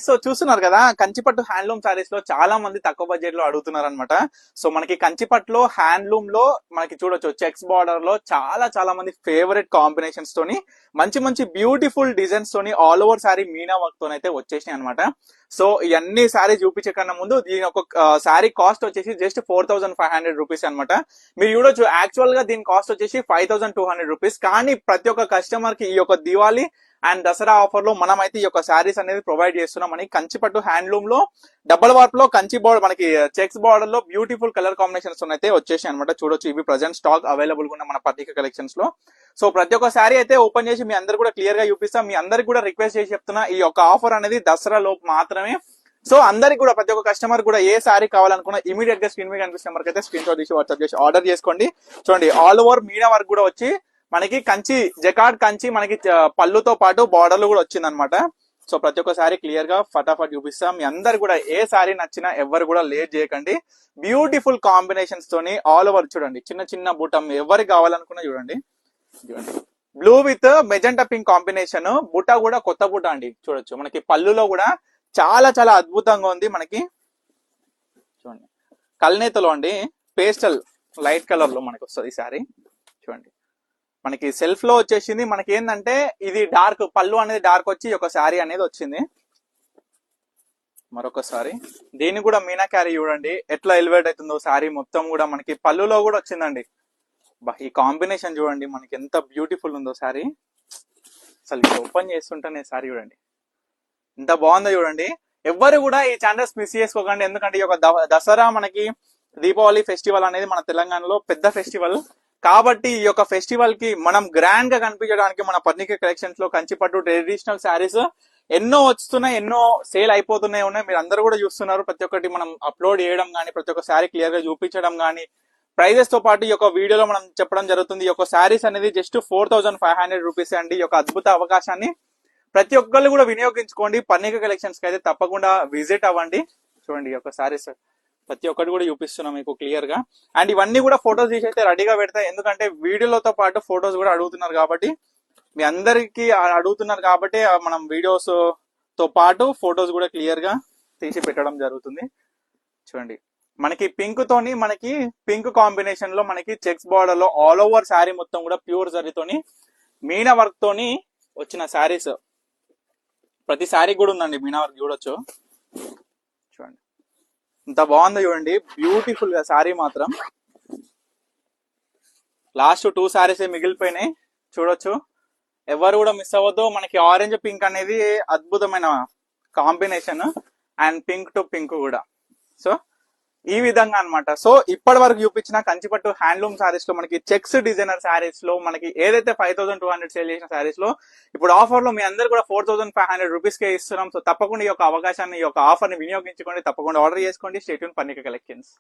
So చూస్తున్నారు కదా, కంచిపట్టు handloom saris లో చాలా మంది తక్కువ బడ్జెట్ లో అడుగుతున్నారు అనమాట. సో మనకి కంచిపట్టులో హ్యాండ్లూమ్ లో మనకి చూడొచ్చు, చెక్స్ బార్డర్ లో చాలా చాలా మంది ఫేవరెట్ కాంబినేషన్స్ తోని మంచి మంచి బ్యూటిఫుల్ డిజైన్స్ తోని all over sorry Meena work తోని అయితే వచ్చేసినాయి అనమాట. సో ఇవన్నీ సారీ చూపించే కన్నా ముందు దీని ఒక సారీ కాస్ట్ వచ్చేసి జస్ట్ 4500 రూపీస్ అనమాట. మీరు చూడొచ్చు, యాక్చువల్ గా దీని కాస్ట్ వచ్చేసి 5200 రూపీస్. కానీ ప్రతి ఒక్క కస్టమర్ కి ఈ యొక్క దివాళీ అండ్ దసరా ఆఫర్ లో మనం అయితే ఈ యొక్క సారీస్ అనేది ప్రొవైడ్ చేస్తున్నాం. మనకి కంచిపట్టు హ్యాండ్లూమ్ లో డబల్ వార్ప్ లో కంచి బోర్డర్, మనకి చెక్స్ బార్డర్ లో బ్యూటిఫుల్ కలర్ కాంబినేషన్స్ అయితే వచ్చేసి అనమాట. చూడొచ్చు, ఇవి ప్రజెంట్ స్టాక్ అవైలబుల్ గా ఉన్న మన పత్రిక కలెక్షన్స్ లో. సో ప్రతి ఒక్క సారీ అయితే ఓపెన్ చేసి మీ అందరు కూడా క్లియర్ గా చూపిస్తాం. మీ అందరికి కూడా రిక్వెస్ట్ చేసి చెప్తున్నా, ఈ యొక్క ఆఫర్ అనేది దసరా లోపు మాత్రమే. సో అందరికి కూడా, ప్రతి ఒక్క కస్టమర్ కూడా ఏ సారీ కావాలనుకున్నా ఇమీడియట్ గా స్క్రీన్ మీద కనిపిస్తే మనకి అయితే స్క్రీన్ షాట్ తీసి వాట్సాప్ చేసి ఆర్డర్ చేసుకోండి. చూడండి, ఆల్ ఓవర్ మీనా వర్క్ కూడా వచ్చి మనకి కంచి జకార్డ్ కంచి మనకి పళ్ళుతో పాటు బార్డర్లు కూడా వచ్చింది అనమాట. సో ప్రతి ఒక్క సారీ క్లియర్ గా ఫటాఫట్ చూపిస్తాం. మీ అందరు కూడా ఏ సారీ నచ్చినా ఎవరు కూడా లేట్ చేయకండి. బ్యూటిఫుల్ కాంబినేషన్స్ తోని ఆల్ ఓవర్ చూడండి, చిన్న చిన్న బుటం ఎవరికి కావాలనుకున్నా చూడండి. Blue with magenta pink combination, బుట్ట కూడా కొత్త బుట్ట అండి. చూడొచ్చు, మనకి పళ్ళులో కూడా చాలా చాలా అద్భుతంగా ఉంది. మనకి చూడండి, కల్నేతలో అండి పేస్టల్ లైట్ కలర్ లో మనకి వస్తుంది ఈ సారీ. చూడండి, మనకి సెల్ఫ్ లో వచ్చేసింది. మనకి ఏంటంటే ఇది డార్క్ పళ్ళు అనేది డార్క్ వచ్చి ఒక శారీ అనేది వచ్చింది. మరొకసారి దీన్ని కూడా మీనా క్యారీ చూడండి ఎట్లా ఎలివేట్ అవుతుందో శారీ మొత్తం కూడా. మనకి పళ్ళులో కూడా వచ్చిందండి. ఈ కాంబినేషన్ చూడండి మనకి ఎంత బ్యూటిఫుల్ ఉందో శారీ. అసలు ఓపెన్ చేస్తుంటేనే శారీ చూడండి ఎంత బాగుందో చూడండి. ఎవ్వరు కూడా ఈ ఛానల్స్ మిస్ చేసుకోకండి, ఎందుకంటే ఈ యొక్క దసరా మనకి దీపావళి ఫెస్టివల్ అనేది మన తెలంగాణలో పెద్ద ఫెస్టివల్. కాబట్టి ఈ యొక్క ఫెస్టివల్ కి మనం గ్రాండ్ గా కనిపించడానికి మన పర్ణిక కలెక్షన్స్ లో కంచిపట్టు ట్రెడిషనల్ శారీస్ ఎన్నో వస్తున్నాయి, ఎన్నో సేల్ అయిపోతున్నాయి ఉన్నాయి. మీరు అందరూ కూడా చూస్తున్నారు. ప్రతి ఒక్కటి మనం అప్లోడ్ చేయడం కానీ, ప్రతి ఒక్క శారీ క్లియర్ గా చూపించడం కానీ, ప్రైజెస్ తో పాటు ఈ యొక్క వీడియోలో మనం చెప్పడం జరుగుతుంది. ఈ యొక్క శారీస్ అనేది జస్ట్ 4500 రూపీస్ అండి. ఈ యొక్క అద్భుత అవకాశాన్ని ప్రతి ఒక్కళ్ళు కూడా వినియోగించుకోండి. పర్ణిక కలెక్షన్స్ కి అయితే తప్పకుండా విజిట్ అవ్వండి. చూడండి, ఈ యొక్క శారీస్ ప్రతి ఒక్కటి కూడా చూపిస్తున్నాం మీకు క్లియర్ గా. అండ్ ఇవన్నీ కూడా ఫొటోస్ తీసి అయితే రెడీగా పెడతాయి, ఎందుకంటే వీడియోలతో పాటు ఫొటోస్ కూడా అడుగుతున్నారు కాబట్టి, మీ అందరికి అడుగుతున్నారు కాబట్టి మనం వీడియోస్ తో పాటు ఫొటోస్ కూడా క్లియర్ గా తీసి పెట్టడం జరుగుతుంది. చూడండి, మనకి పింక్ తోని మనకి పింక్ కాంబినేషన్ లో మనకి చెక్స్ బార్డర్ లో ఆల్ ఓవర్ శారీ మొత్తం కూడా ప్యూర్ జరీతోని మీనా వర్క్ తోని వచ్చిన శారీస్. ప్రతి శారీ కూడా ఉందండి మీనా వర్క్, చూడొచ్చు. చూడండి ఇంత బాగుందో చూడండి, బ్యూటిఫుల్ గా శారీ మాత్రం. లాస్ట్ 2 శారీస్ మిగిలిపోయినాయి, చూడొచ్చు. ఎవరు కూడా మిస్ అవ్వద్దు. మనకి ఆరెంజ్ పింక్ అనేది అద్భుతమైన combination, and pink to pink కూడా. సో ఈ విధంగా అన్నమాట. సో ఇప్పటి వరకు చూపించిన కంచిపట్టు హ్యాండ్లూమ్ శారీస్ లో మనకి చెక్స్ డిజైనర్ శారీస్ లో మనకి ఏదైతే 5200 సేల్ చేసిన శారీస్ లో ఇప్పుడు ఆఫర్ లో మీ అందరు కూడా 4500 రూపీస్ కే ఇస్తున్నాం. సో తప్పకుండా ఈ యొక్క అవకాశాన్ని, ఈ యొక్క ఆఫర్ ని వినియోగించుకోండి. తప్పకుండా ఆర్డర్ చేసుకోండి. Stay tune Parnika collections.